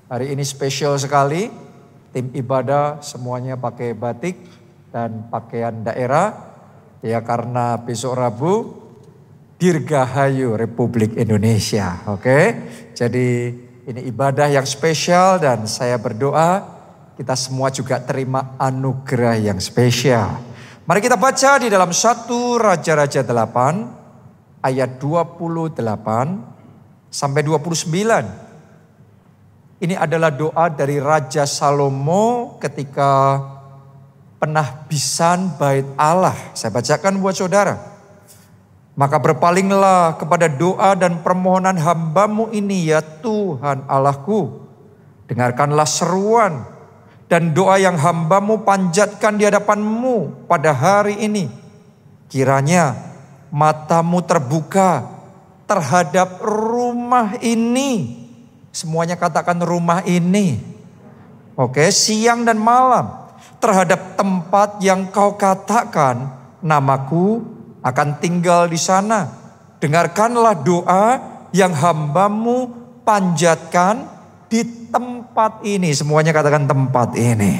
Hari ini spesial sekali. Tim ibadah semuanya pakai batik dan pakaian daerah. Ya karena besok Rabu Dirgahayu Republik Indonesia. Oke. Jadi ini ibadah yang spesial dan saya berdoa kita semua juga terima anugerah yang spesial. Mari kita baca di dalam 1 Raja-Raja 8 ayat 28 sampai 29. Ini adalah doa dari Raja Salomo ketika penahbisan bait Allah. Saya bacakan buat saudara. Maka berpalinglah kepada doa dan permohonan hambamu ini ya Tuhan Allahku. Dengarkanlah seruan dan doa yang hambamu panjatkan di hadapanmu pada hari ini. Kiranya matamu terbuka terhadap rumah ini. Semuanya katakan rumah ini. Oke, siang dan malam. Terhadap tempat yang kau katakan namaku akan tinggal di sana. Dengarkanlah doa yang hambamu panjatkan di tempat ini. Semuanya katakan tempat ini.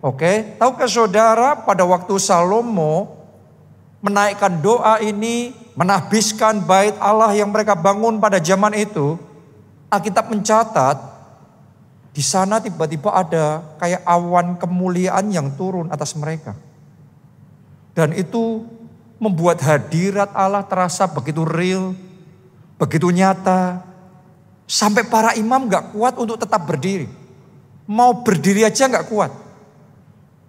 Oke, tahukah saudara pada waktu Salomo menaikkan doa ini, menahbiskan bait Allah yang mereka bangun pada zaman itu, Alkitab mencatat di sana tiba-tiba ada kayak awan kemuliaan yang turun atas mereka. Dan itu membuat hadirat Allah terasa begitu real, begitu nyata. Sampai para imam gak kuat untuk tetap berdiri. Mau berdiri aja gak kuat.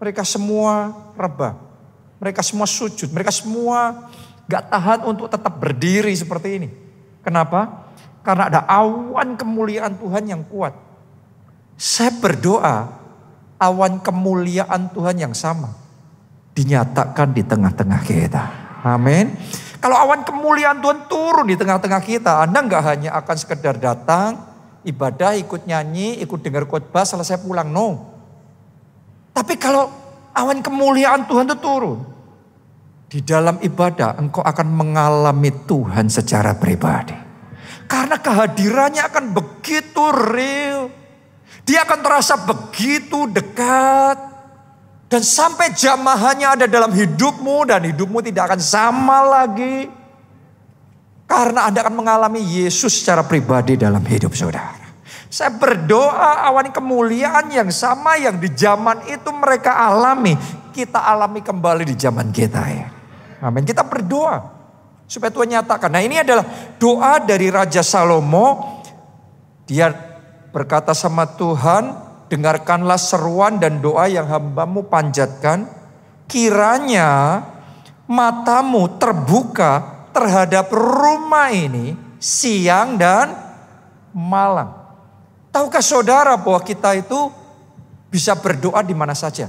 Mereka semua rebah. Mereka semua sujud. Mereka semua gak tahan untuk tetap berdiri seperti ini. Kenapa? Karena ada awan kemuliaan Tuhan yang kuat. Saya berdoa awan kemuliaan Tuhan yang sama dinyatakan di tengah-tengah kita. Amin. Kalau awan kemuliaan Tuhan turun di tengah-tengah kita, Anda gak hanya akan sekedar datang, ibadah, ikut nyanyi, ikut dengar khotbah, selesai pulang. No. Tapi kalau awan kemuliaan Tuhan itu turun, di dalam ibadah engkau akan mengalami Tuhan secara pribadi. Karena kehadirannya akan begitu real. Dia akan terasa begitu dekat. Dan sampai jamahannya ada dalam hidupmu. Dan hidupmu tidak akan sama lagi. Karena Anda akan mengalami Yesus secara pribadi dalam hidup saudara. Saya berdoa awan kemuliaan yang sama yang di zaman itu mereka alami. Kita alami kembali di zaman kita ya. Amin. Kita berdoa supaya Tuhan nyatakan. Nah ini adalah doa dari Raja Salomo. Dia berkata sama Tuhan, dengarkanlah seruan dan doa yang hambamu panjatkan. Kiranya matamu terbuka terhadap rumah ini siang dan malam. Tahukah saudara bahwa kita itu bisa berdoa di mana saja?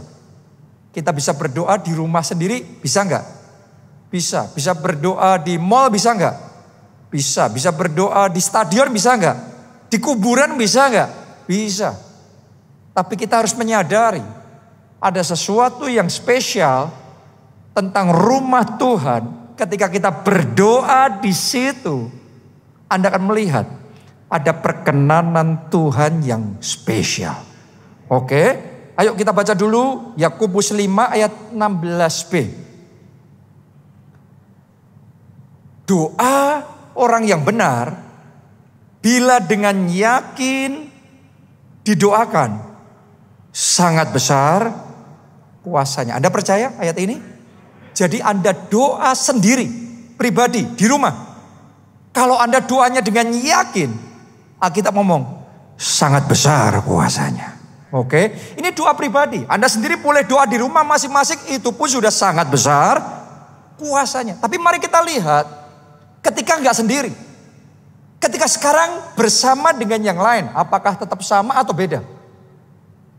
Kita bisa berdoa di rumah sendiri, bisa enggak? Bisa. Bisa berdoa di mall, bisa enggak? Bisa. Bisa berdoa di stadion, bisa enggak? Di kuburan, bisa enggak? Bisa. Tapi kita harus menyadari ada sesuatu yang spesial tentang rumah Tuhan. Ketika kita berdoa di situ, Anda akan melihat ada perkenanan Tuhan yang spesial. Oke, ayo kita baca dulu Yakobus 5 ayat 16b. Doa orang yang benar bila dengan yakin didoakan sangat besar kuasanya. Anda percaya ayat ini? Jadi Anda doa sendiri, pribadi, di rumah. Kalau Anda doanya dengan yakin, Alkitab ngomong sangat besar kuasanya. Oke, ini doa pribadi. Anda sendiri boleh doa di rumah masing-masing, itu pun sudah sangat besar kuasanya. Tapi mari kita lihat ketika enggak sendiri. Ketika sekarang bersama dengan yang lain, apakah tetap sama atau beda?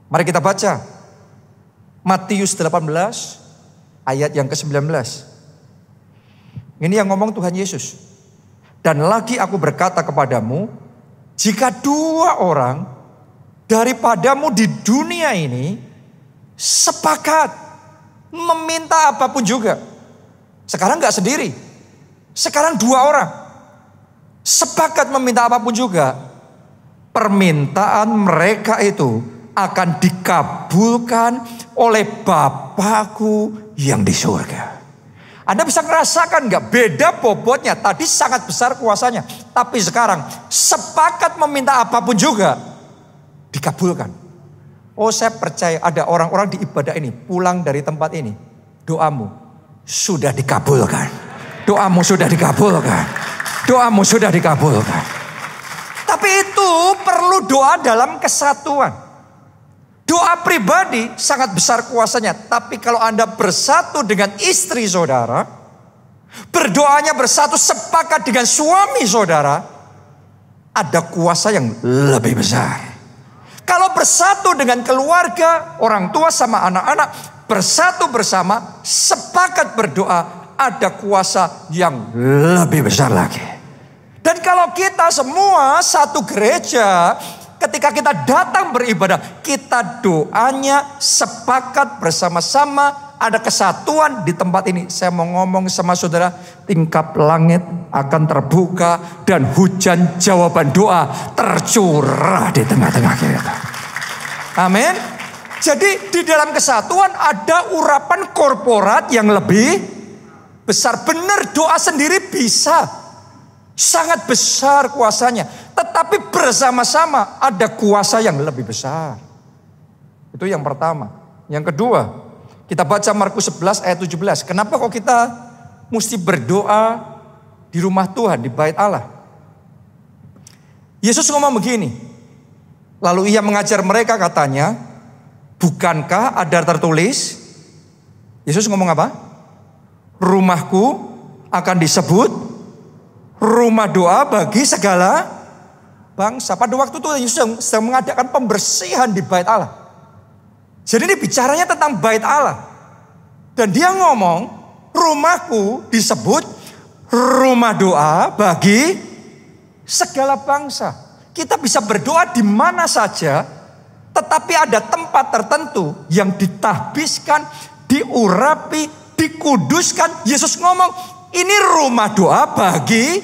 Mari kita baca. Matius 18 ayat yang ke-19. Ini yang ngomong Tuhan Yesus. Dan lagi aku berkata kepadamu, jika dua orang daripadamu di dunia ini sepakat meminta apapun juga. Sekarang enggak sendiri. Sekarang dua orang sepakat meminta apapun juga. permintaan mereka itu akan dikabulkan oleh Bapakku yang di surga. Anda bisa merasakan nggak beda bobotnya? Tadi sangat besar kuasanya, tapi sekarang sepakat meminta apapun juga dikabulkan. Oh, saya percaya ada orang-orang di ibadah ini pulang dari tempat ini, doamu sudah dikabulkan. Doamu sudah dikabulkan. Doamu sudah dikabulkan. Tapi itu perlu doa dalam kesatuan. Doa pribadi sangat besar kuasanya. Tapi kalau Anda bersatu dengan istri saudara, berdoanya bersatu sepakat dengan suami saudara, ada kuasa yang lebih besar. Kalau bersatu dengan keluarga, orang tua sama anak-anak, bersatu bersama, sepakat berdoa, ada kuasa yang lebih besar lagi. Dan kalau kita semua satu gereja, ketika kita datang beribadah, kita doanya sepakat bersama-sama, ada kesatuan di tempat ini. Saya mau ngomong sama saudara, tingkap langit akan terbuka dan hujan jawaban doa tercurah di tengah-tengah kita. Amin. Jadi di dalam kesatuan ada urapan korporat yang lebih besar. Benar, doa sendiri bisa. Sangat besar kuasanya. Tetapi bersama-sama ada kuasa yang lebih besar. Itu yang pertama. Yang kedua, kita baca Markus 11 ayat 17. Kenapa kok kita mesti berdoa di rumah Tuhan, di bait Allah? Yesus ngomong begini. Lalu ia mengajar mereka, katanya, bukankah ada tertulis? Yesus ngomong apa? Rumahku akan disebut rumah doa bagi segala bangsa. Pada waktu itu Yesus sedang mengadakan pembersihan di bait Allah. Jadi ini bicaranya tentang bait Allah. Dan dia ngomong, rumahku disebut rumah doa bagi segala bangsa. Kita bisa berdoa di mana saja, tetapi ada tempat tertentu yang ditahbiskan, diurapi, dikuduskan. Yesus ngomong, ini rumah doa bagi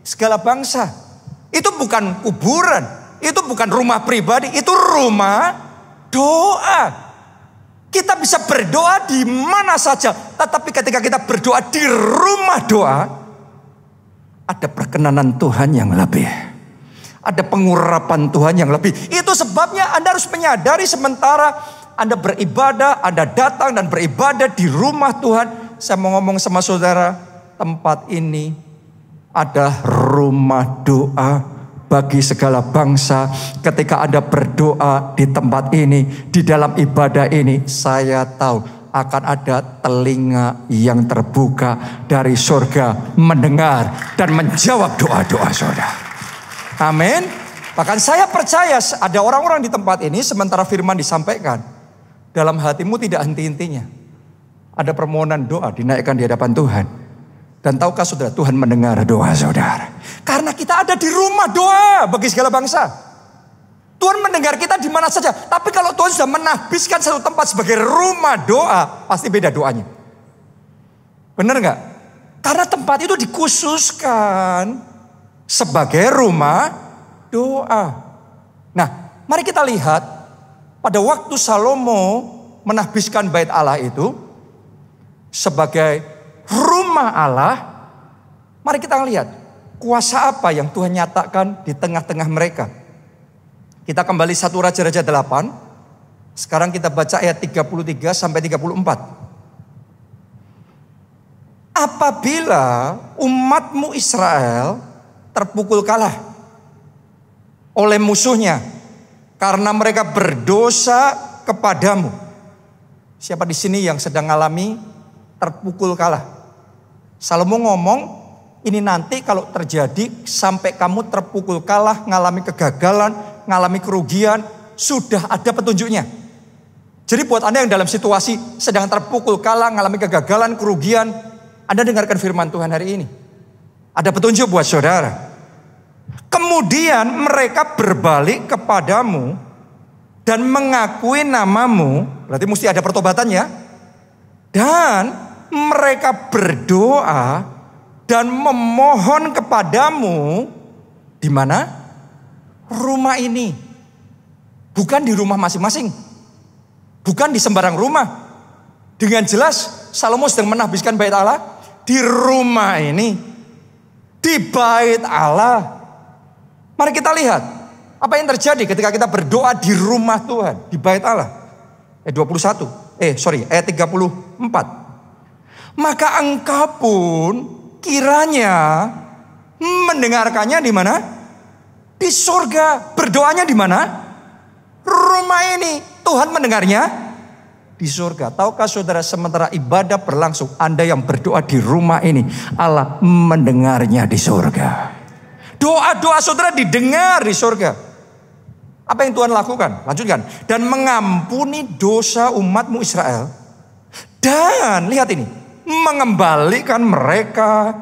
segala bangsa. Itu bukan kuburan, itu bukan rumah pribadi, itu rumah doa. Kita bisa berdoa di mana saja, tetapi ketika kita berdoa di rumah doa, ada perkenanan Tuhan yang lebih. Ada pengurapan Tuhan yang lebih. Itu sebabnya Anda harus menyadari sementara Anda beribadah, Anda datang dan beribadah di rumah Tuhan. Saya mau ngomong sama saudara, tempat ini ada rumah doa bagi segala bangsa. Ketika Anda berdoa di tempat ini, di dalam ibadah ini, saya tahu akan ada telinga yang terbuka dari surga mendengar dan menjawab doa-doa saudara. Amin. Bahkan saya percaya ada orang-orang di tempat ini sementara firman disampaikan, dalam hatimu tidak henti-hentinya ada permohonan doa dinaikkan di hadapan Tuhan. Dan tahukah saudara, Tuhan mendengar doa saudara. Karena kita ada di rumah doa bagi segala bangsa. Tuhan mendengar kita di mana saja. Tapi kalau Tuhan sudah menahbiskan satu tempat sebagai rumah doa, pasti beda doanya. Benar nggak? Karena tempat itu dikhususkan sebagai rumah doa. Nah, mari kita lihat pada waktu Salomo menahbiskan bait Allah itu sebagai rumah Allah. Mari kita lihat kuasa apa yang Tuhan nyatakan di tengah-tengah mereka. Kita kembali 1 Raja-Raja 8. Sekarang kita baca ayat 33 sampai 34. Apabila umatmu Israel terpukul kalah oleh musuhnya karena mereka berdosa kepadamu. Siapa di sini yang sedang mengalami terpukul kalah? Salomo ngomong, ini nanti kalau terjadi sampai kamu terpukul kalah, ngalami kegagalan, ngalami kerugian, sudah ada petunjuknya. Jadi buat Anda yang dalam situasi sedang terpukul kalah, ngalami kegagalan, kerugian, Anda dengarkan firman Tuhan hari ini. Ada petunjuk buat saudara. Kemudian mereka berbalik kepadamu dan mengakui namamu. Berarti mesti ada pertobatan ya. Dan mereka berdoa dan memohon kepadamu di mana? rumah ini. Bukan di rumah masing-masing. Bukan di sembarang rumah. Dengan jelas Salomo sedang menahbiskan bait Allah. Di rumah ini. Di bait Allah. Mari kita lihat. Apa yang terjadi ketika kita berdoa di rumah Tuhan. Di bait Allah. Ayat 34. Maka engkau pun kiranya mendengarkannya di mana? Di surga. Berdoanya di mana? Rumah ini. Tuhan mendengarnya di surga. Tahukah saudara, sementara ibadah berlangsung, Anda yang berdoa di rumah ini, Allah mendengarnya di surga. Doa-doa saudara didengar di surga. Apa yang Tuhan lakukan? Lanjutkan. Dan mengampuni dosa umatmu Israel. Dan lihat ini. Mengembalikan mereka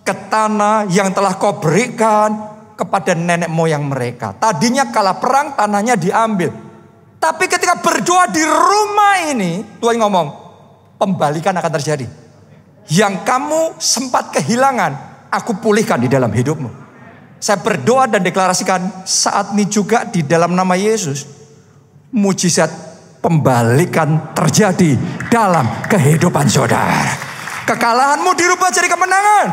ke tanah yang telah kau berikan kepada nenek moyang mereka. Tadinya kala perang tanahnya diambil. Tapi ketika berdoa di rumah ini, Tuhan ngomong, pembalikan akan terjadi. Yang kamu sempat kehilangan, aku pulihkan di dalam hidupmu. Saya berdoa dan deklarasikan saat ini juga di dalam nama Yesus, mujizat pembalikan terjadi dalam kehidupan saudara. Kekalahanmu dirubah jadi kemenangan.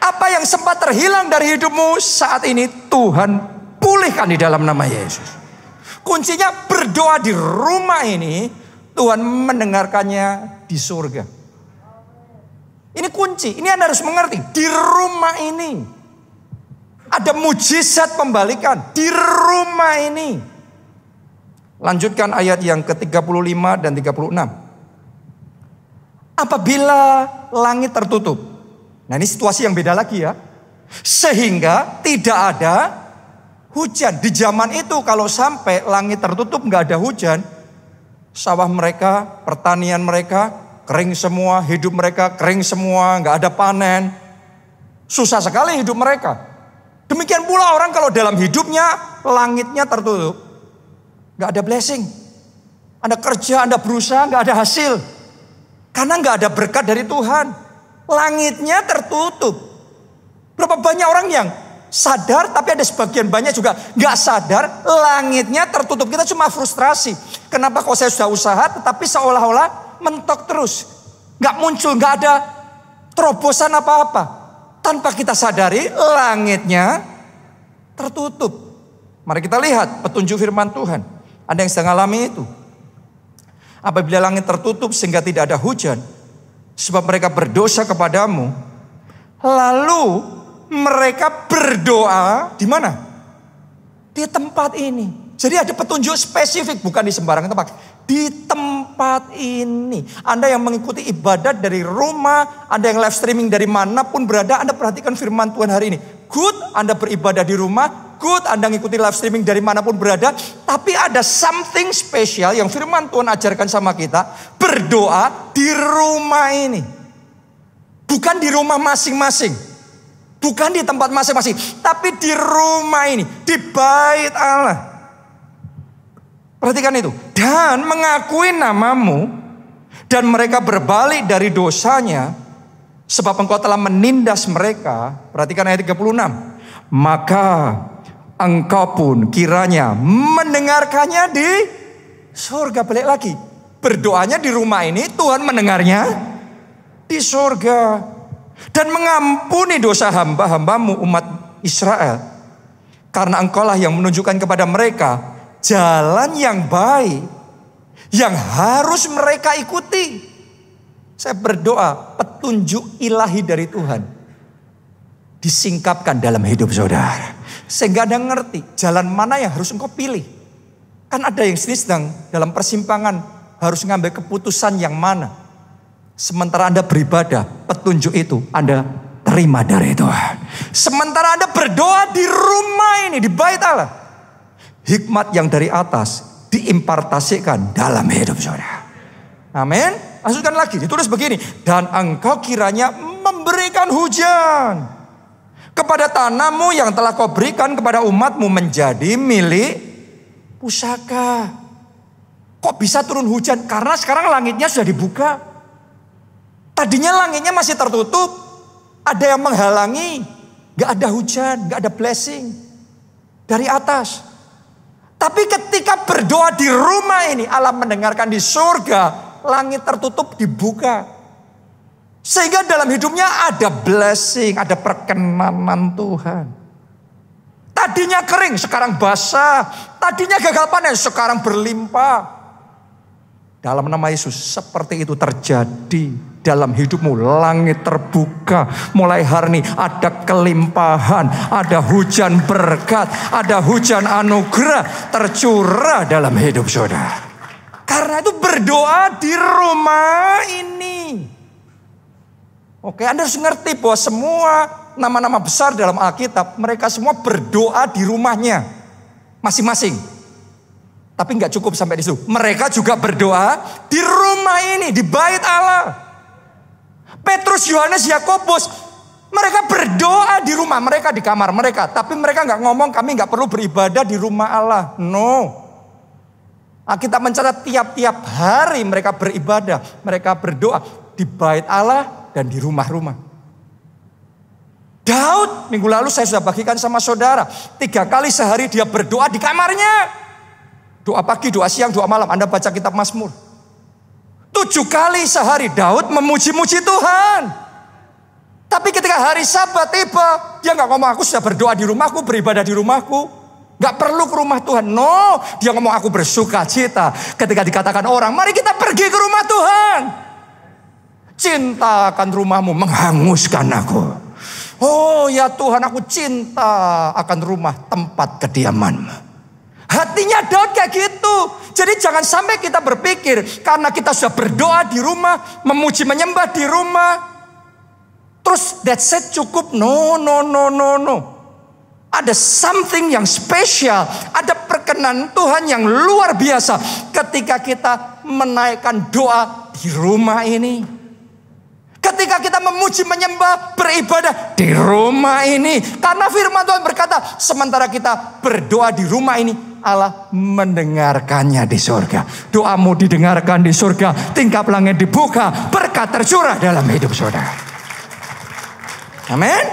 Apa yang sempat terhilang dari hidupmu saat ini Tuhan pulihkan di dalam nama Yesus. Kuncinya berdoa di rumah ini, Tuhan mendengarkannya di surga. Ini kunci, ini Anda harus mengerti. Di rumah ini ada mujizat pembalikan. Di rumah ini. Lanjutkan ayat yang ke-35 dan 36. Apabila langit tertutup. Nah, ini situasi yang beda lagi ya. Sehingga tidak ada hujan. Di zaman itu kalau sampai langit tertutup nggak ada hujan, sawah mereka, pertanian mereka kering semua, hidup mereka kering semua, nggak ada panen. Susah sekali hidup mereka. Demikian pula orang kalau dalam hidupnya langitnya tertutup, nggak ada blessing. Anda kerja, Anda berusaha, nggak ada hasil. Karena nggak ada berkat dari Tuhan. Langitnya tertutup. Berapa banyak orang yang sadar, tapi ada sebagian banyak juga nggak sadar, langitnya tertutup. Kita cuma frustrasi. Kenapa kok saya sudah usaha, tetapi seolah-olah mentok terus. Nggak muncul, nggak ada terobosan apa-apa. Tanpa kita sadari, langitnya tertutup. Mari kita lihat petunjuk firman Tuhan. Ada yang sedang alami itu. Apabila langit tertutup sehingga tidak ada hujan, sebab mereka berdosa kepadamu, lalu mereka berdoa di mana? Di tempat ini. Jadi ada petunjuk spesifik, bukan di sembarang tempat. Di tempat ini. Anda yang mengikuti ibadat dari rumah, Anda yang live streaming dari manapun berada, Anda perhatikan firman Tuhan hari ini. Good, Anda beribadah di rumah. Good, Anda ngikuti live streaming dari manapun berada. Tapi ada something spesial yang firman Tuhan ajarkan sama kita. Berdoa di rumah ini. Bukan di rumah masing-masing. Bukan di tempat masing-masing. Tapi di rumah ini. Di bait Allah. Perhatikan itu. Dan mengakui namamu. Dan mereka berbalik dari dosanya. Sebab engkau telah menindas mereka. Perhatikan ayat 36. Maka engkau pun kiranya mendengarkannya di surga. Balik lagi. Berdoanya di rumah ini, Tuhan mendengarnya di surga. Dan mengampuni dosa hamba-hambamu umat Israel. Karena engkaulah yang menunjukkan kepada mereka jalan yang baik. Yang harus mereka ikuti. Saya berdoa petunjuk ilahi dari Tuhan disingkapkan dalam hidup saudara. Sehingga Anda ngerti jalan mana yang harus engkau pilih. Kan ada yang sini sedang dalam persimpangan harus ngambil keputusan yang mana. Sementara Anda beribadah, petunjuk itu Anda terima dari Tuhan. Sementara Anda berdoa di rumah ini, di bait Allah, hikmat yang dari atas diimpartasikan dalam hidup saudara. Amin. Masukkan lagi, ditulis begini. Dan engkau kiranya memberikan hujan kepada tanahmu yang telah kau berikan kepada umatmu menjadi milik pusaka. Kok bisa turun hujan? Karena sekarang langitnya sudah dibuka. Tadinya langitnya masih tertutup. Ada yang menghalangi. Gak ada hujan, gak ada blessing. dari atas. Tapi ketika berdoa di rumah ini, Allah mendengarkan di surga, langit tertutup dibuka. Sehingga dalam hidupnya ada blessing, ada perkenanan Tuhan. Tadinya kering, sekarang basah. Tadinya gagal panen, sekarang berlimpah. Dalam nama Yesus, seperti itu terjadi dalam hidupmu. Langit terbuka. Mulai hari ini ada kelimpahan, ada hujan berkat, ada hujan anugerah tercurah dalam hidup saudara. Karena itu berdoa di rumah ini. Oke, Anda harus ngerti bahwa semua nama-nama besar dalam Alkitab, mereka semua berdoa di rumahnya masing-masing. Tapi nggak cukup sampai di situ. Mereka juga berdoa di rumah ini, di bait Allah. Petrus, Yohanes, Yakobus, mereka berdoa di rumah mereka, di kamar mereka. Tapi mereka nggak ngomong, kami nggak perlu beribadah di rumah Allah. No. Kita mencatat tiap-tiap hari mereka beribadah, mereka berdoa di bait Allah dan di rumah-rumah. Daud, minggu lalu saya sudah bagikan sama saudara, 3 kali sehari dia berdoa di kamarnya. Doa pagi, doa siang, doa malam. Anda baca kitab Mazmur. 7 kali sehari Daud memuji-muji Tuhan. Tapi ketika hari Sabat tiba, dia nggak ngomong aku sudah berdoa di rumahku, beribadah di rumahku. Nggak perlu ke rumah Tuhan. No, dia ngomong aku bersuka cita. Ketika dikatakan orang, mari kita pergi ke rumah Tuhan. Cinta akan rumahmu menghanguskan aku. Oh ya Tuhan, aku cinta akan rumah tempat kediamanmu. Hatinya Daud kayak gitu. Jadi jangan sampai kita berpikir karena kita sudah berdoa di rumah, memuji menyembah di rumah, terus that's it cukup. No. Ada something yang spesial, ada perkenan Tuhan yang luar biasa ketika kita menaikkan doa di rumah ini. Ketika kita memuji menyembah beribadah di rumah ini. Karena firman Tuhan berkata, sementara kita berdoa di rumah ini, Allah mendengarkannya di surga. Doamu didengarkan di surga, tingkap langit dibuka, berkat tercurah dalam hidup saudara. Amin.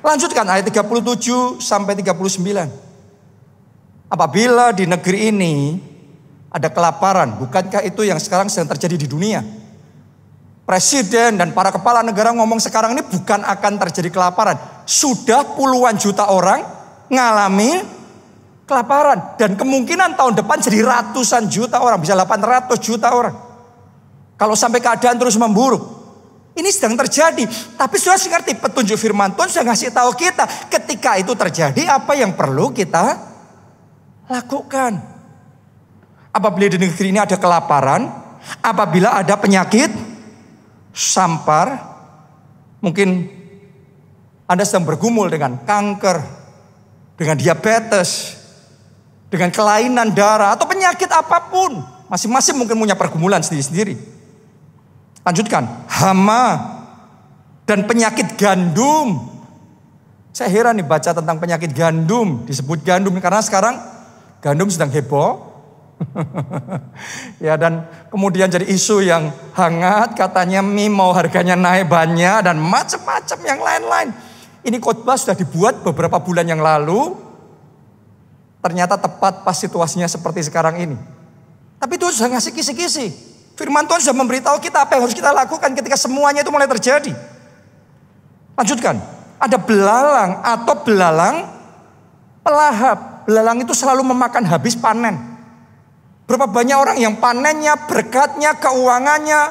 Lanjutkan ayat 37 sampai 39. Apabila di negeri ini ada kelaparan, bukankah itu yang sekarang sedang terjadi di dunia? Presiden dan para kepala negara ngomong sekarang ini bukan akan terjadi kelaparan. Sudah puluhan juta orang ngalami kelaparan. Dan kemungkinan tahun depan jadi ratusan juta orang. Bisa 800 juta orang. Kalau sampai keadaan terus memburuk. Ini sedang terjadi. Tapi sudah ngerti petunjuk firman Tuhan sudah ngasih tahu kita. Ketika itu terjadi apa yang perlu kita lakukan. Apabila di negeri ini ada kelaparan. Apabila ada penyakit sampar, mungkin Anda sedang bergumul dengan kanker, dengan diabetes, dengan kelainan darah, atau penyakit apapun. Masing-masing mungkin punya pergumulan sendiri-sendiri. Lanjutkan, hama dan penyakit gandum. Saya heran nih baca tentang penyakit gandum, disebut gandum karena sekarang gandum sedang heboh. Ya, dan kemudian jadi isu yang hangat, katanya mie mau harganya naik banyak dan macam-macam yang lain-lain. Ini khotbah sudah dibuat beberapa bulan yang lalu. Ternyata tepat pas situasinya seperti sekarang ini. Tapi Tuhan sudah ngasih kisi-kisi. Firman Tuhan sudah memberitahu kita apa yang harus kita lakukan ketika semuanya itu mulai terjadi. Lanjutkan. Ada belalang atau belalang pelahap. Belalang itu selalu memakan habis panen. Berapa banyak orang yang panennya, berkatnya, keuangannya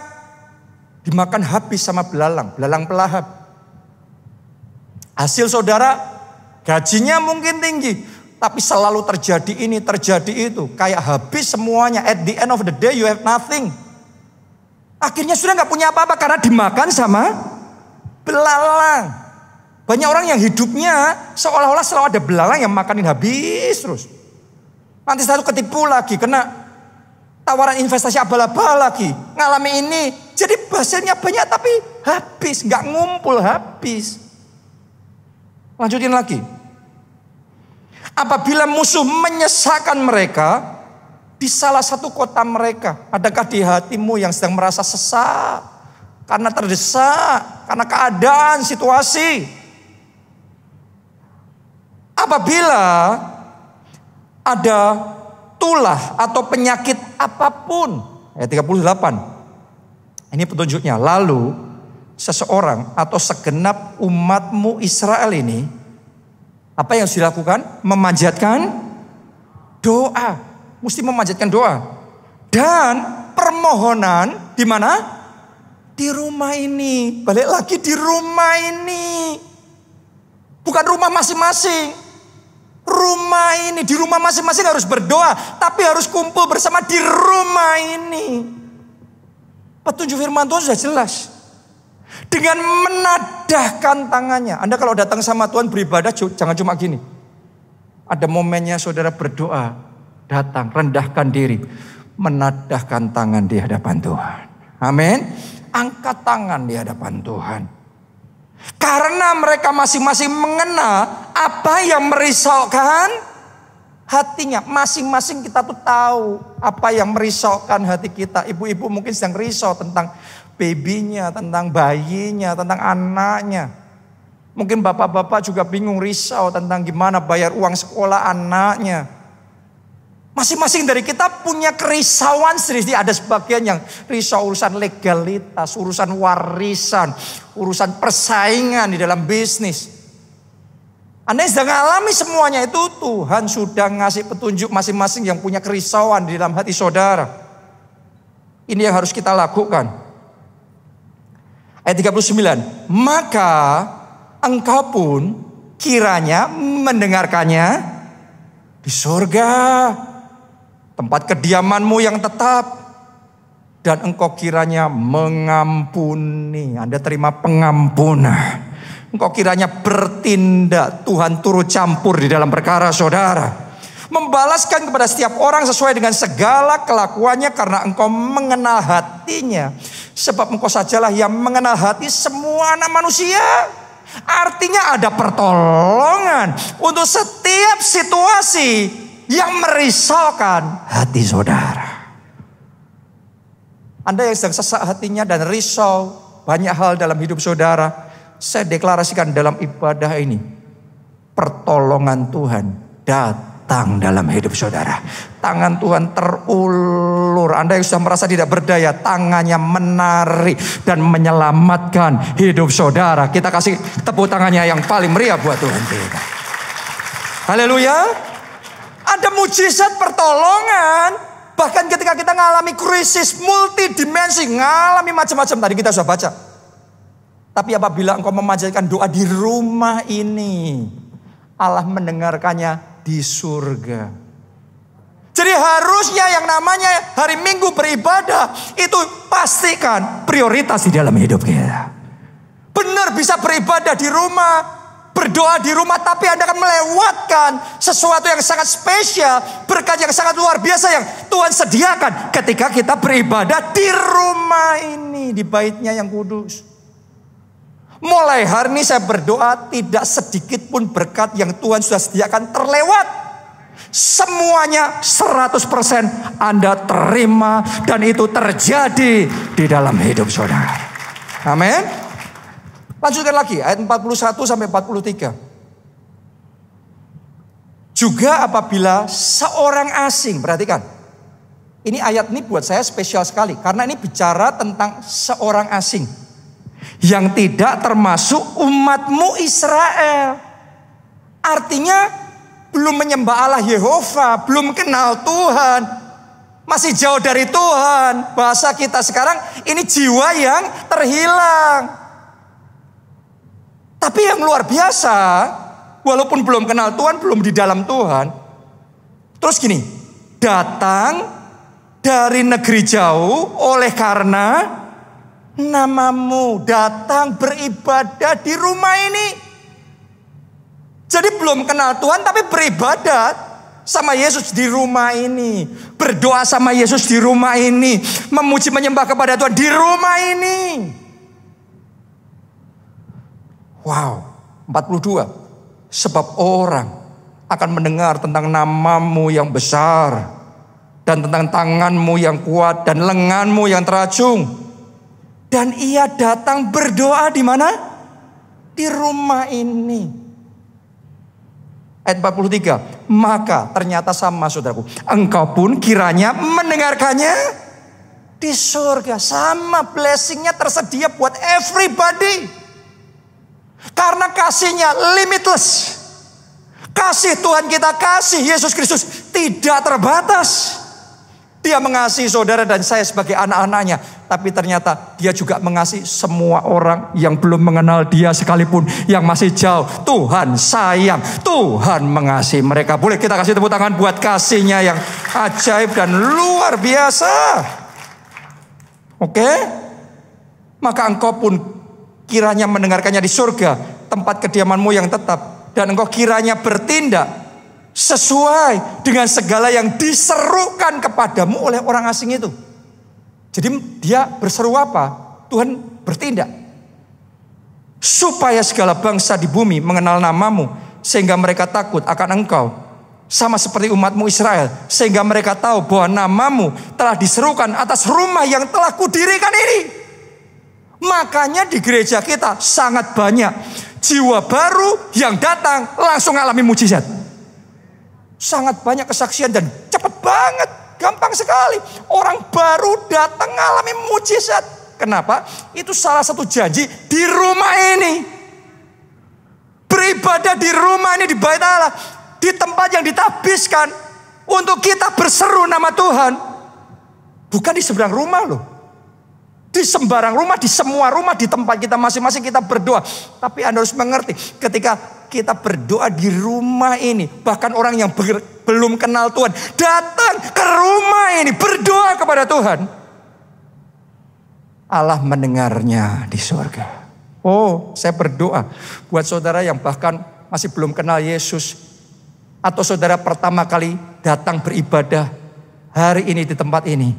dimakan habis sama belalang pelahap. Hasil saudara, gajinya mungkin tinggi, tapi selalu terjadi ini, terjadi itu. Kayak habis semuanya, at the end of the day you have nothing. Akhirnya sudah gak punya apa-apa karena dimakan sama belalang. Banyak orang yang hidupnya seolah-olah selalu ada belalang yang makanin habis terus. Nanti satu ketipu lagi, kena tawaran investasi abal-abal lagi, ngalami ini. Jadi hasilnya banyak tapi habis, nggak ngumpul, habis. Lanjutin lagi. Apabila musuh menyesakkan mereka di salah satu kota mereka, adakah di hatimu yang sedang merasa sesak karena terdesak, karena keadaan, situasi? Apabila ada tulah atau penyakit apapun. Ayat 38. Ini petunjuknya. Lalu seseorang atau segenap umatmu Israel ini, apa yang harus dilakukan? Memanjatkan doa. Mesti memanjatkan doa. Dan permohonan di mana? Di rumah ini. Balik lagi di rumah ini. Bukan rumah masing-masing. Rumah ini, di rumah masing-masing harus berdoa, tapi harus kumpul bersama di rumah ini. Petunjuk firman Tuhan sudah jelas. Dengan menadahkan tangannya. Anda kalau datang sama Tuhan beribadah, jangan cuma gini. Ada momennya saudara berdoa, datang, rendahkan diri, menadahkan tangan di hadapan Tuhan. Amin. Angkat tangan di hadapan Tuhan. Karena mereka masing-masing mengenal apa yang merisaukan hatinya. Masing-masing kita tuh tahu apa yang merisaukan hati kita. Ibu-ibu mungkin sedang risau tentang babynya, tentang bayinya, tentang anaknya. Mungkin bapak-bapak juga bingung, risau tentang gimana bayar uang sekolah anaknya. Masing-masing dari kita punya kerisauan sendiri. Ada sebagian yang risau urusan legalitas, urusan warisan, urusan persaingan di dalam bisnis. Anda yang sedang alami semuanya itu, Tuhan sudah ngasih petunjuk masing-masing yang punya kerisauan di dalam hati saudara. Ini yang harus kita lakukan. Ayat 39. Maka engkau pun kiranya mendengarkannya di surga, tempat kediamanmu yang tetap, dan engkau kiranya mengampuni. Anda terima pengampunan. Engkau kiranya bertindak, Tuhan turut campur di dalam perkara saudara. Membalaskan kepada setiap orang sesuai dengan segala kelakuannya, karena engkau mengenal hatinya. Sebab engkau sajalah yang mengenal hati semua anak manusia. Artinya ada pertolongan untuk setiap situasi yang merisaukan hati saudara. Anda yang sedang sesak hatinya dan risau banyak hal dalam hidup saudara, saya deklarasikan dalam ibadah ini, pertolongan Tuhan datang dalam hidup saudara. Tangan Tuhan terulur. Anda yang sudah merasa tidak berdaya, tangannya menarik dan menyelamatkan hidup saudara. Kita kasih tepuk tangannya yang paling meriah buat Tuhan kita. Haleluya. Ada mujizat pertolongan. Bahkan ketika kita mengalami krisis multidimensi, mengalami macam-macam, tadi kita sudah baca. Tapi apabila engkau memanjatkan doa di rumah ini, Allah mendengarkannya di surga. Jadi harusnya yang namanya hari Minggu beribadah itu pastikan prioritas di dalam hidup kita. Benar bisa beribadah di rumah, berdoa di rumah, tapi Anda akan melewatkan sesuatu yang sangat spesial, berkat yang sangat luar biasa yang Tuhan sediakan ketika kita beribadah di rumah ini, di baitnya yang kudus. Mulai hari ini saya berdoa tidak sedikit pun berkat yang Tuhan sudah sediakan terlewat. Semuanya 100% Anda terima dan itu terjadi di dalam hidup saudara. Amin. Lanjutkan lagi ayat 41 sampai 43. Juga apabila seorang asing, perhatikan. Ini ayat ini buat saya spesial sekali karena ini bicara tentang seorang asing yang tidak termasuk umatmu Israel. Artinya belum menyembah Allah Yehova, belum kenal Tuhan, masih jauh dari Tuhan. Bahasa kita sekarang ini jiwa yang terhilang. Tapi yang luar biasa, walaupun belum kenal Tuhan, belum di dalam Tuhan. Terus gini, datang dari negeri jauh oleh karena namamu, datang beribadah di rumah ini. Jadi belum kenal Tuhan tapi beribadat sama Yesus di rumah ini. Berdoa sama Yesus di rumah ini. Memuji menyembah kepada Tuhan di rumah ini. Wow, 42. Sebab orang akan mendengar tentang namamu yang besar, dan tentang tanganmu yang kuat, dan lenganmu yang teracung. Dan ia datang berdoa di mana? Di rumah ini. Ayat 43. Maka ternyata sama saudaraku. Engkau pun kiranya mendengarkannya di surga. Sama, blessingnya tersedia buat everybody. Karena kasihnya limitless. Kasih Tuhan kita, kasih Yesus Kristus tidak terbatas. Dia mengasihi saudara dan saya sebagai anak-anaknya. Tapi ternyata dia juga mengasihi semua orang yang belum mengenal dia sekalipun. Yang masih jauh. Tuhan sayang. Tuhan mengasihi mereka. Boleh kita kasih tepuk tangan buat kasihnya yang ajaib dan luar biasa. Oke? Maka engkau pun kiranya mendengarkannya di surga. Tempat kediamanmu yang tetap. Dan engkau kiranya bertindak sesuai dengan segala yang diserukan kepadamu oleh orang asing itu. Jadi dia berseru apa? Tuhan bertindak. Supaya segala bangsa di bumi mengenal namamu. Sehingga mereka takut akan engkau. Sama seperti umatmu Israel. Sehingga mereka tahu bahwa namamu telah diserukan atas rumah yang telah kudirikan ini. Makanya di gereja kita sangat banyak jiwa baru yang datang langsung alami mujizat. Sangat banyak kesaksian dan cepat banget. Gampang sekali. Orang baru datang mengalami mujizat. Kenapa? Itu salah satu janji di rumah ini. Beribadah di rumah ini, di bait Allah. Di tempat yang ditabiskan. Untuk kita berseru nama Tuhan. Bukan di seberang rumah loh. Di sembarang rumah, di semua rumah, di tempat kita masing-masing kita berdoa. Tapi Anda harus mengerti, ketika kita berdoa di rumah ini, bahkan orang yang belum kenal Tuhan datang ke rumah ini berdoa kepada Tuhan, Allah mendengarnya di surga. Oh, saya berdoa buat saudara yang bahkan masih belum kenal Yesus, atau saudara pertama kali datang beribadah hari ini di tempat ini.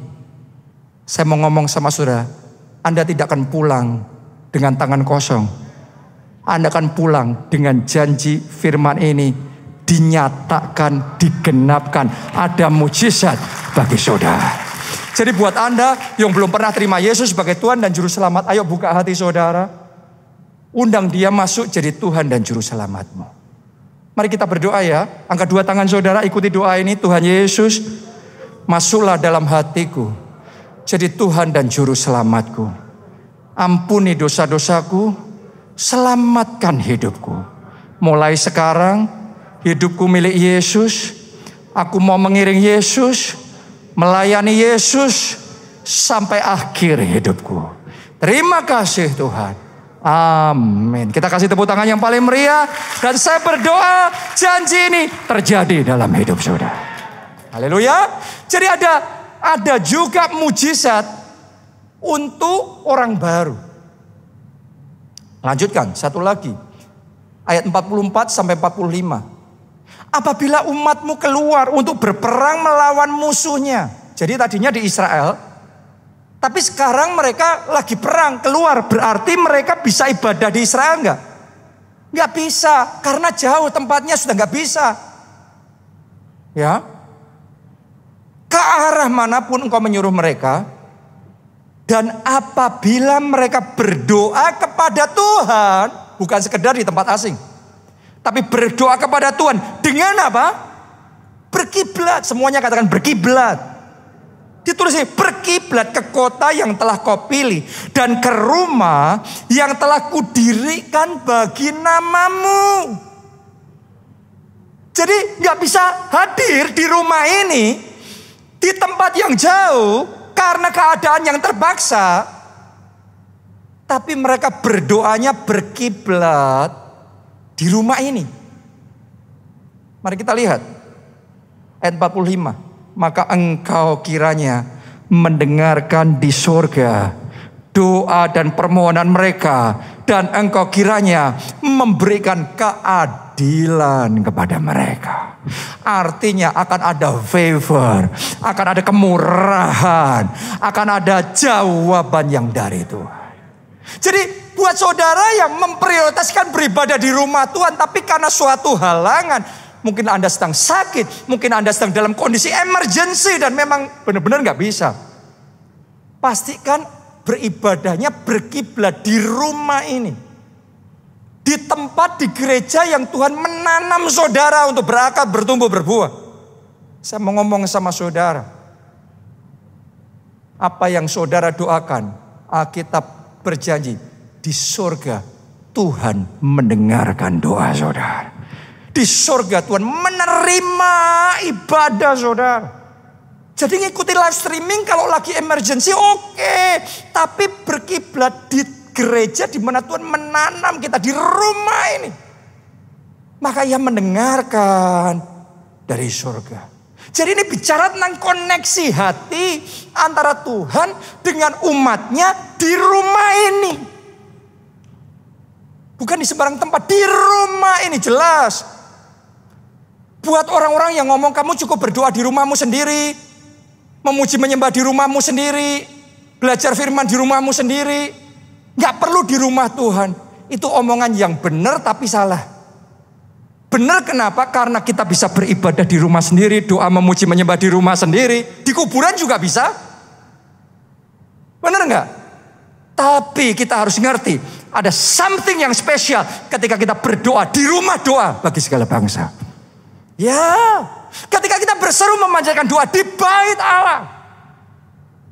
Saya mau ngomong sama saudara, Anda tidak akan pulang dengan tangan kosong. Anda akan pulang dengan janji firman ini dinyatakan, digenapkan. Ada mujizat bagi saudara. Jadi buat Anda yang belum pernah terima Yesus sebagai Tuhan dan Juru Selamat, ayo buka hati saudara. Undang dia masuk jadi Tuhan dan Juru Selamatmu. Mari kita berdoa ya. Angkat dua tangan saudara, ikuti doa ini. Tuhan Yesus, masuklah dalam hatiku. Jadi Tuhan dan Juru Selamatku. Ampuni dosa-dosaku. Selamatkan hidupku. Mulai sekarang hidupku milik Yesus. Aku mau mengiring Yesus. Melayani Yesus. Sampai akhir hidupku. Terima kasih Tuhan. Amin. Kita kasih tepuk tangan yang paling meriah. Dan saya berdoa janji ini terjadi dalam hidup saudara. Haleluya. Jadi ada juga mujizat untuk orang baru. Lanjutkan, satu lagi. Ayat 44 sampai 45. Apabila umatmu keluar untuk berperang melawan musuhnya. Jadi tadinya di Israel. Tapi sekarang mereka lagi perang keluar. Berarti mereka bisa ibadah di Israel enggak? Enggak bisa. Karena jauh tempatnya sudah enggak bisa. Ya. Ke arah manapun engkau menyuruh mereka. Dan apabila mereka berdoa kepada Tuhan. Bukan sekedar di tempat asing. Tapi berdoa kepada Tuhan. Dengan apa? Berkiblat. Semuanya katakan berkiblat. Ditulis ini. Berkiblat ke kota yang telah kau pilih. Dan ke rumah yang telah kudirikan bagi namamu. Jadi gak bisa hadir di rumah ini. Di tempat yang jauh. Karena keadaan yang terpaksa. Tapi mereka berdoanya berkiblat di rumah ini. Mari kita lihat. Ayat 45. Maka engkau kiranya mendengarkan di surga doa dan permohonan mereka. Dan engkau kiranya memberikan keadilan kepada mereka. Artinya akan ada favor, akan ada kemurahan, akan ada jawaban yang dari Tuhan. Jadi buat saudara yang memprioritaskan beribadah di rumah Tuhan, tapi karena suatu halangan, mungkin Anda sedang sakit, mungkin Anda sedang dalam kondisi emergency dan memang benar-benar gak bisa. Pastikan beribadahnya berkiblat di rumah ini. Di tempat, di gereja yang Tuhan menanam saudara untuk berakar, bertumbuh, berbuah. Saya mau ngomong sama saudara. Apa yang saudara doakan, Alkitab berjanji, di surga Tuhan mendengarkan doa saudara. Di surga Tuhan menerima ibadah saudara. Jadi ngikuti live streaming kalau lagi emergency oke. Tapi berkiblat di gereja di mana Tuhan menanam kita di rumah ini. Maka Ia mendengarkan dari surga. Jadi ini bicara tentang koneksi hati antara Tuhan dengan umatnya di rumah ini. Bukan di sembarang tempat, di rumah ini jelas. Buat orang-orang yang ngomong kamu cukup berdoa di rumahmu sendiri. Memuji menyembah di rumahmu sendiri. Belajar firman di rumahmu sendiri. Gak perlu di rumah Tuhan. Itu omongan yang benar tapi salah. Benar kenapa? Karena kita bisa beribadah di rumah sendiri. Doa memuji menyembah di rumah sendiri. Di kuburan juga bisa. Benar gak? Tapi kita harus ngerti, ada something yang spesial ketika kita berdoa di rumah doa bagi segala bangsa. Ya, ketika kita berseru memanjatkan doa di bait Allah.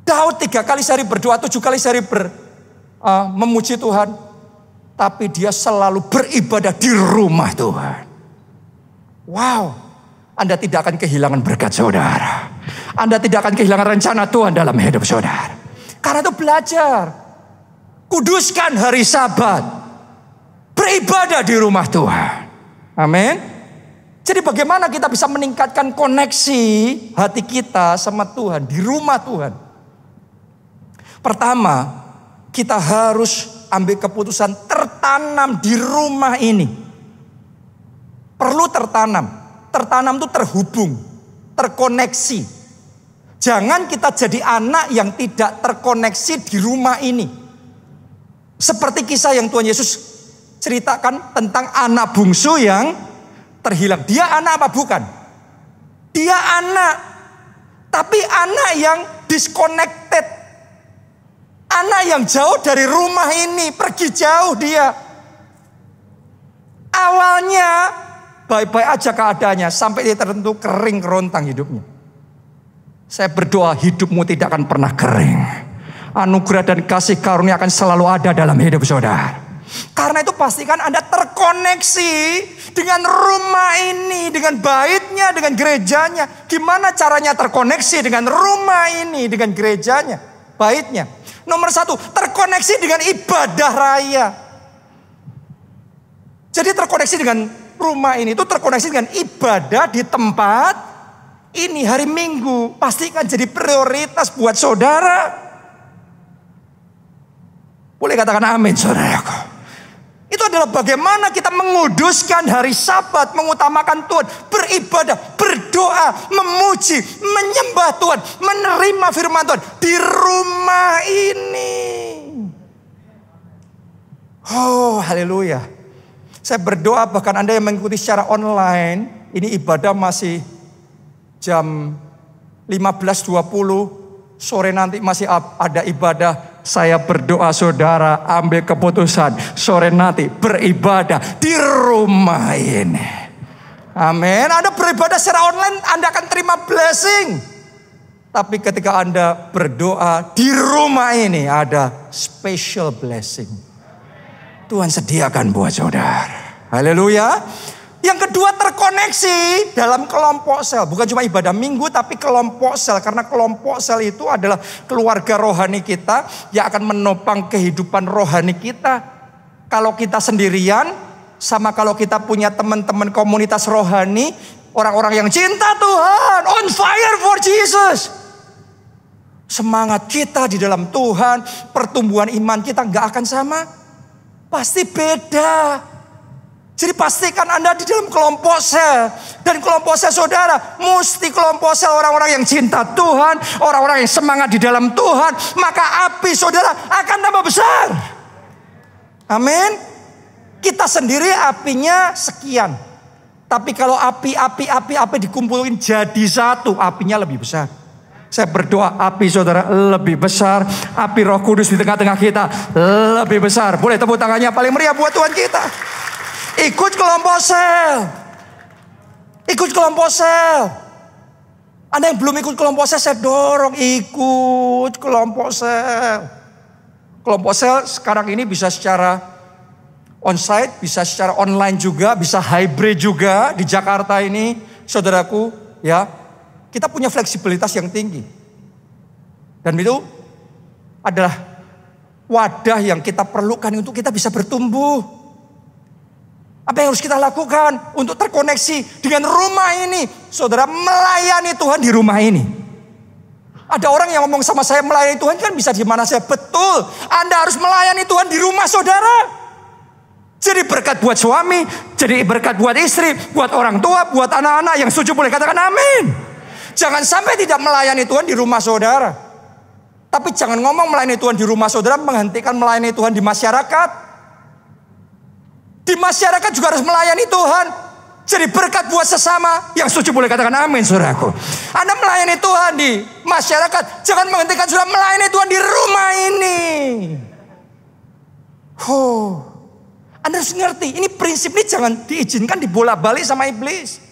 Daud 3 kali sehari berdoa, 7 kali sehari memuji Tuhan. Tapi dia selalu beribadah di rumah Tuhan. Wow, Anda tidak akan kehilangan berkat saudara. Anda tidak akan kehilangan rencana Tuhan dalam hidup saudara. Karena itu belajar. Kuduskan hari Sabat. Beribadah di rumah Tuhan. Amin. Jadi bagaimana kita bisa meningkatkan koneksi hati kita sama Tuhan di rumah Tuhan? Pertama, kita harus ambil keputusan tertanam di rumah ini. Perlu tertanam. Tertanam itu terhubung, terkoneksi. Jangan kita jadi anak yang tidak terkoneksi di rumah ini. Seperti kisah yang Tuhan Yesus ceritakan tentang anak bungsu yang terhilang. Dia anak apa bukan? Dia anak. Tapi anak yang disconnected. Anak yang jauh dari rumah ini. Pergi jauh dia. Awalnya baik-baik aja keadaannya. Sampai dia tertentu kering kerontang hidupnya. Saya berdoa hidupmu tidak akan pernah kering. Anugerah dan kasih karunia akan selalu ada dalam hidup saudara. Karena itu pastikan Anda terkoneksi dengan rumah ini, dengan baitnya, dengan gerejanya. Gimana caranya terkoneksi dengan rumah ini, dengan gerejanya, baitnya? Nomor 1, terkoneksi dengan ibadah raya. Jadi terkoneksi dengan rumah ini itu terkoneksi dengan ibadah di tempat ini hari Minggu. Pastikan jadi prioritas buat saudara. Boleh katakan amin saudaraku. Itu adalah bagaimana kita menguduskan hari Sabat, mengutamakan Tuhan, beribadah, berdoa, memuji, menyembah Tuhan, menerima firman Tuhan di rumah ini. Oh, haleluya. Saya berdoa bahkan Anda yang mengikuti secara online, ini ibadah masih jam 15.20, sore nanti masih ada ibadah. Saya berdoa saudara ambil keputusan sore nanti beribadah di rumah ini. Amin. Anda beribadah secara online Anda akan terima blessing. Tapi ketika Anda berdoa di rumah ini ada special blessing. Tuhan sediakan buat saudara. Haleluya. Yang kedua terkoneksi dalam kelompok sel. Bukan cuma ibadah minggu tapi kelompok sel. Karena kelompok sel itu adalah keluarga rohani kita yang akan menopang kehidupan rohani kita. Kalau kita sendirian sama kalau kita punya teman-teman komunitas rohani. Orang-orang yang cinta Tuhan. On fire for Jesus. Semangat kita di dalam Tuhan. Pertumbuhan iman kita gak akan sama. Pasti beda. Jadi pastikan Anda di dalam kelompok sel. Dan kelompok sel saudara. Mesti kelompok sel orang-orang yang cinta Tuhan. Orang-orang yang semangat di dalam Tuhan. Maka api saudara akan tambah besar. Amin. Kita sendiri apinya sekian. Tapi kalau api dikumpulin jadi satu. Apinya lebih besar. Saya berdoa api saudara lebih besar. Api Roh Kudus di tengah-tengah kita lebih besar. Boleh tepuk tangannya paling meriah buat Tuhan kita. Ikut kelompok sel. Ikut kelompok sel. Anda yang belum ikut kelompok sel, saya dorong ikut kelompok sel. Kelompok sel sekarang ini bisa secara onsite, bisa secara online juga, bisa hybrid juga di Jakarta ini, saudaraku, ya. Kita punya fleksibilitas yang tinggi. Dan itu adalah wadah yang kita perlukan untuk kita bisa bertumbuh. Apa yang harus kita lakukan untuk terkoneksi dengan rumah ini? Saudara, melayani Tuhan di rumah ini. Ada orang yang ngomong sama saya, melayani Tuhan kan bisa di mana saja. Betul, Anda harus melayani Tuhan di rumah saudara. Jadi berkat buat suami, jadi berkat buat istri, buat orang tua, buat anak-anak. Yang setuju boleh katakan amin. Jangan sampai tidak melayani Tuhan di rumah saudara. Tapi jangan ngomong melayani Tuhan di rumah saudara menghentikan melayani Tuhan di masyarakat. Di masyarakat juga harus melayani Tuhan. Jadi berkat buat sesama. Yang setuju boleh katakan amin, saudaraku. Anda melayani Tuhan di masyarakat, jangan menghentikan saudara melayani Tuhan di rumah ini. Anda harus ngerti, ini prinsip ini jangan diizinkan dibolak-balik sama iblis.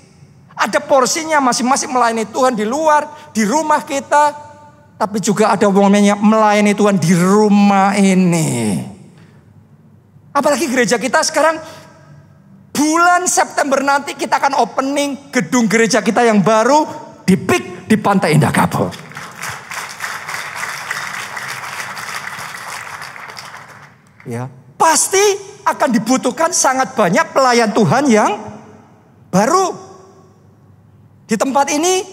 Ada porsinya masing-masing melayani Tuhan di luar, di rumah kita. Tapi juga ada momennya melayani Tuhan di rumah ini. Apalagi gereja kita sekarang, bulan September nanti kita akan opening gedung gereja kita yang baru di PIK di Pantai Indah Kapuk. Ya, pasti akan dibutuhkan sangat banyak pelayan Tuhan yang baru. Di tempat ini,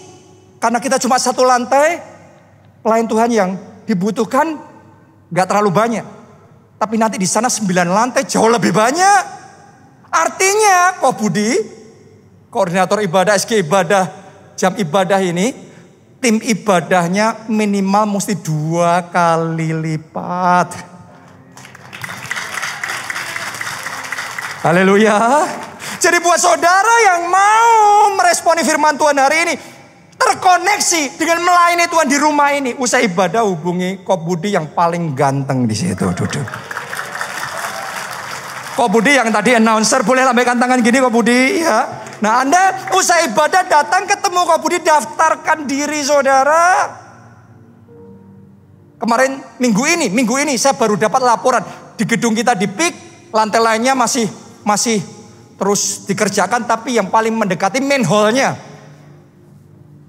karena kita cuma satu lantai, pelayan Tuhan yang dibutuhkan gak terlalu banyak. Tapi nanti di sana 9 lantai jauh lebih banyak. Artinya, Ko Budi, koordinator ibadah, SG ibadah, jam ibadah ini, tim ibadahnya minimal mesti 2 kali lipat. Haleluya. Jadi buat saudara yang mau meresponi firman Tuhan hari ini, terkoneksi dengan melayani Tuhan di rumah ini, usai ibadah hubungi Ko Budi yang paling ganteng di situ duduk. Ko Budi yang tadi announcer, boleh lambaikan tangan gini Ko Budi ya. Nah, Anda usai ibadah datang ketemu Ko Budi, daftarkan diri saudara. Kemarin minggu ini saya baru dapat laporan di gedung kita di PIK, lantai lainnya masih terus dikerjakan, tapi yang paling mendekati main hall-nya.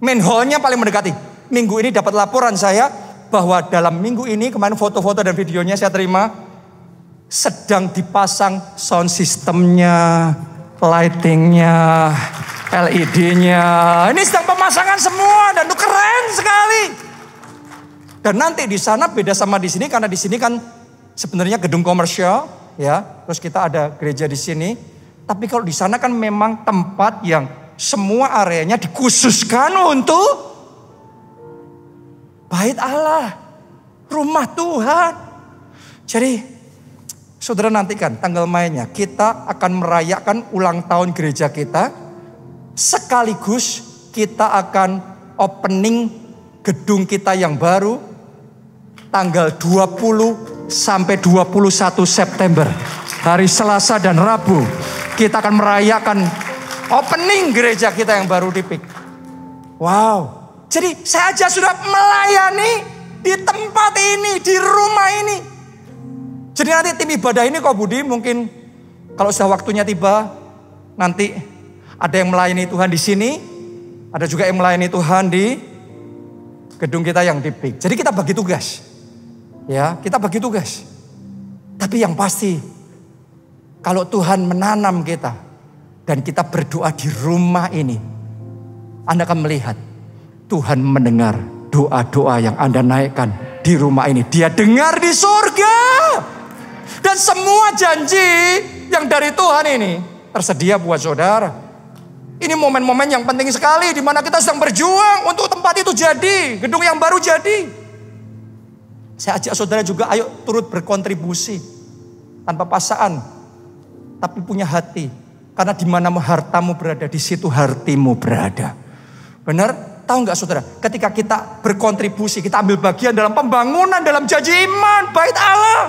Main hall-nya paling mendekati. Minggu ini dapat laporan saya bahwa dalam minggu ini, kemarin foto-foto dan videonya saya terima, sedang dipasang sound systemnya, lightingnya, LED-nya. Ini sedang pemasangan semua dan itu keren sekali. Dan nanti di sana beda sama di sini, karena di sini kan sebenarnya gedung komersial, ya. Terus kita ada gereja di sini. Tapi kalau di sana kan memang tempat yang semua areanya dikhususkan untuk bait Allah, rumah Tuhan. Jadi saudara nantikan tanggal mainnya, kita akan merayakan ulang tahun gereja kita. Sekaligus kita akan opening gedung kita yang baru tanggal 20 sampai 21 September. Hari Selasa dan Rabu kita akan merayakan opening gereja kita yang baru di PIK. Wow. Jadi saya aja sudah melayani di tempat ini, di rumah ini. Jadi nanti tim ibadah ini Ko Budi mungkin kalau sudah waktunya tiba, nanti ada yang melayani Tuhan di sini, ada juga yang melayani Tuhan di gedung kita yang di PIK. Jadi kita bagi tugas. Ya, kita bagi tugas. Tapi yang pasti, kalau Tuhan menanam kita dan kita berdoa di rumah ini, Anda akan melihat Tuhan mendengar doa-doa yang Anda naikkan di rumah ini. Dia dengar di surga. Dan semua janji yang dari Tuhan ini tersedia buat saudara. Ini momen-momen yang penting sekali di mana kita sedang berjuang untuk tempat itu jadi, gedung yang baru jadi. Saya ajak saudara juga, ayo turut berkontribusi tanpa paksaan, tapi punya hati. Karena di mana hartamu berada, di situ hatimu berada. Benar? Tahu nggak saudara? Ketika kita berkontribusi, kita ambil bagian dalam pembangunan, dalam janji iman, bait Allah.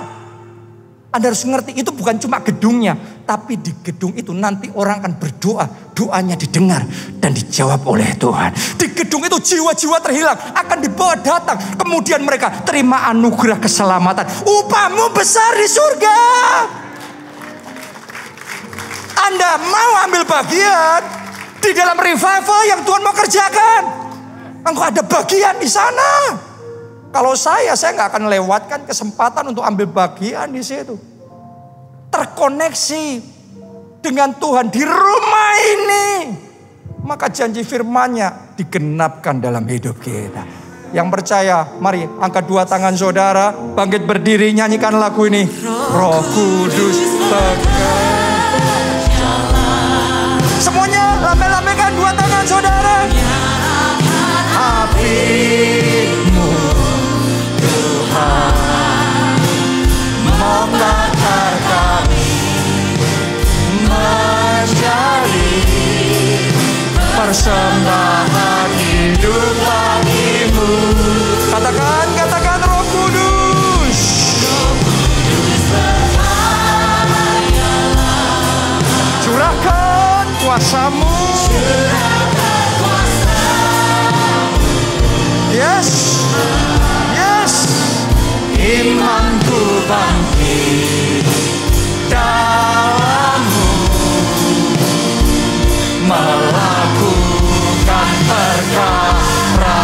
Anda harus ngerti, itu bukan cuma gedungnya, tapi di gedung itu nanti orang akan berdoa, doanya didengar dan dijawab oleh Tuhan. Di gedung itu jiwa-jiwa terhilang akan dibawa datang, kemudian mereka terima anugerah keselamatan. Upahmu besar di surga. Anda mau ambil bagian di dalam revival yang Tuhan mau kerjakan? Engkau ada bagian di sana. Kalau saya nggak akan lewatkan kesempatan untuk ambil bagian di situ. Terkoneksi dengan Tuhan di rumah ini. Maka janji firman-Nya digenapkan dalam hidup kita. Yang percaya, mari angkat dua tangan saudara. Bangkit berdiri, nyanyikan lagu ini. Roh Kudus bekerja. Semuanya lambaikan dua tangan saudara. Api-Mu Tuhan membakar kami menjadi persembahan hidup bagi-Mu. Katakan Roh Kudus. Curahkan kuasa-Mu. Yes. Imanku bangkit dalam-Mu, melakukan perkara.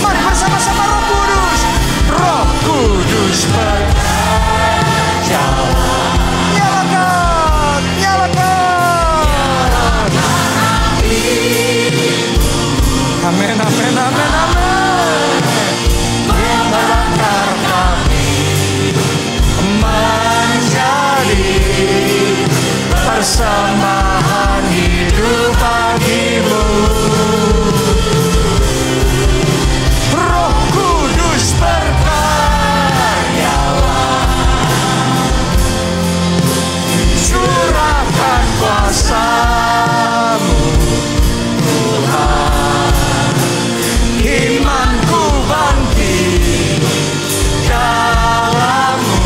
Mari bersama-sama Roh Kudus. Roh Kudus bekerja. Nyalakan. Amin. Membakar kami menjadi persembahan hidup bagi-Mu. Roh Kudus berkaryalah, curahkan kuasa-Mu Tuhan. Imanku bangkit dalam-Mu,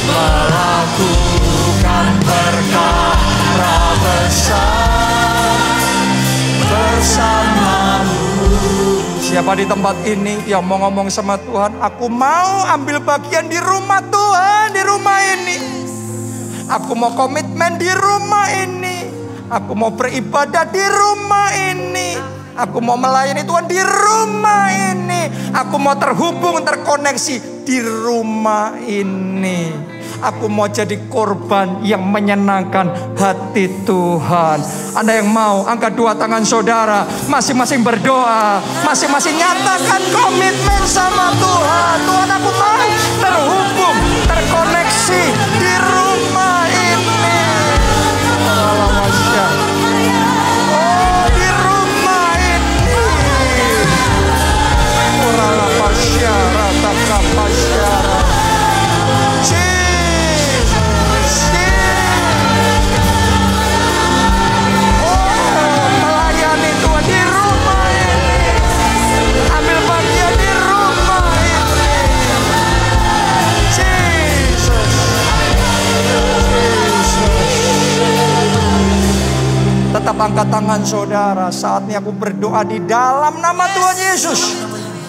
melakukan perkara besar bersama-Mu. Siapa di tempat ini yang mau ngomong sama Tuhan, aku mau ambil bagian di rumah Tuhan, di rumah ini. Aku mau komitmen di rumah ini. Aku mau beribadah di rumah ini. Aku mau melayani Tuhan di rumah ini. Aku mau terhubung, terkoneksi di rumah ini. Aku mau jadi korban yang menyenangkan hati Tuhan. Anda yang mau, angkat dua tangan saudara. Masing-masing berdoa. Masing-masing nyatakan komitmen sama Tuhan. Tuhan, aku mau terhubung, terkoneksi di rumah ini. Oh, di rumah ini. Kurang-pasyara, tak-pasyara. Tetap angkat tangan saudara. Saatnya aku berdoa di dalam nama Tuhan Yesus.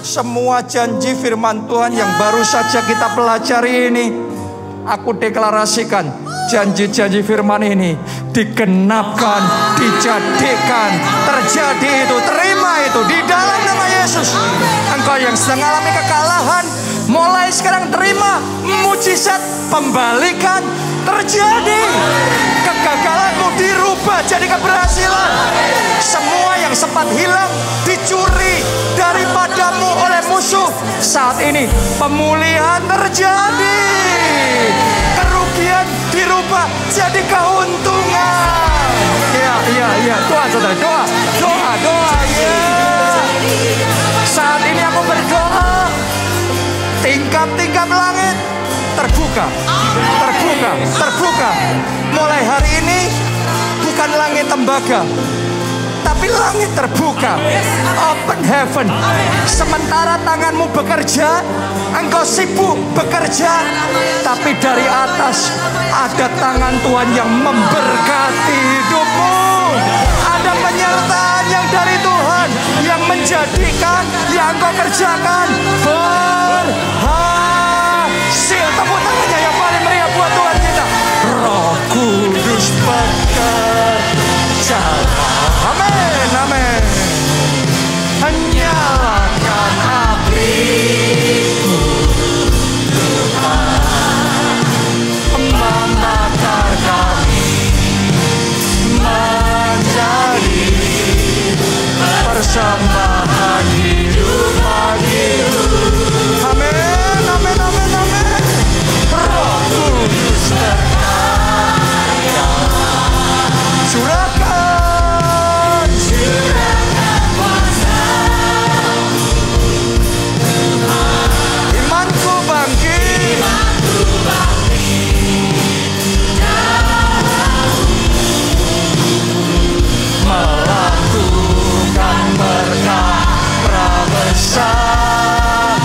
Semua janji firman Tuhan yang baru saja kita pelajari ini, aku deklarasikan janji-janji firman ini digenapkan, dijadikan, terjadi itu, terima itu di dalam nama Yesus. Engkau yang sedang alami kekalahan, mulai sekarang terima mujizat pembalikan terjadi. Kegagalanmu dirubah jadi keberhasilan. Semua yang sempat hilang dicuri daripadamu oleh musuh, saat ini pemulihan terjadi. Kerugian dirubah jadi keuntungan. Ya. Doa saudara, doa. Ya. Saat ini aku berdoa, tingkap-tingkap langit terbuka. Mulai hari ini bukan langit tembaga, tapi langit terbuka. Open heaven. Sementara tanganmu bekerja, engkau sibuk bekerja, tapi dari atas ada tangan Tuhan yang memberkati hidupmu. Ada penyertaan yang dari Tuhan yang menjadikan yang engkau kerjakan berhasil. Tepuk tangannya yang paling meriah buat Tuhan kita. Roh Kudus bekerja. Amin, amin. Nyalakan apiku Tuhan, membakar kami menjadi persembahan hidup bagimu. Amin, amin, amin, amin. Roh Kudus berkarya, curahkan kuasa. Imanku bangkit, melakukan perkara besar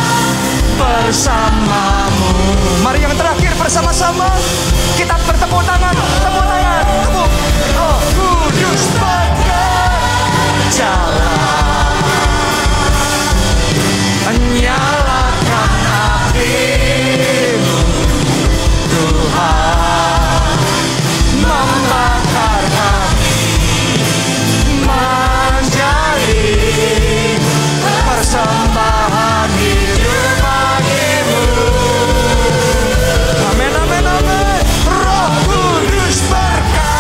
bersamamu. Mari yang terakhir bersama-sama kita bertepuk tangan, tepuk tangan, tepuk. Roh Kudus bekerja, nyalakan apimu Tuhan, membakar kami menjadi persembahan hidup bagimu. Amin, amin, amin. Roh Kudus berkaryalah,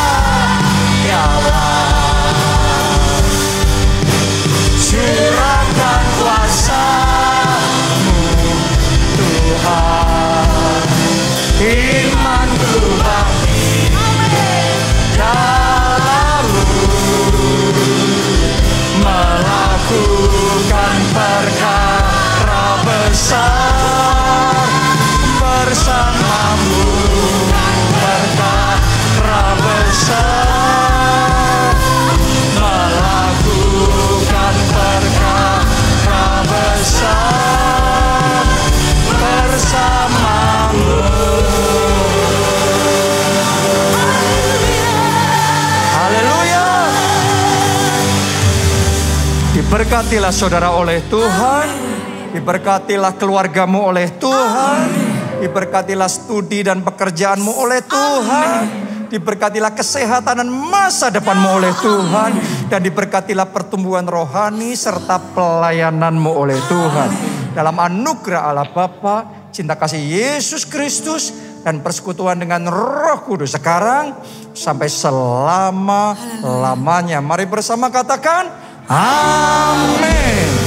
curahkan kuasa-Mu Tuhan. Imanku bangkit dalam-Mu, melakukan perkara besar bersama-Mu, perkara besar, melakukan perkara besar bersama-Mu. Haleluya. Diberkatilah saudara oleh Tuhan, diberkatilah keluargamu oleh Tuhan, diberkatilah studi dan pekerjaanmu oleh Tuhan, diberkatilah kesehatan dan masa depanmu oleh Tuhan, dan diberkatilah pertumbuhan rohani serta pelayananmu oleh Tuhan. Dalam anugerah Allah Bapa, cinta kasih Yesus Kristus, dan persekutuan dengan Roh Kudus sekarang sampai selama-lamanya. Mari bersama katakan amin.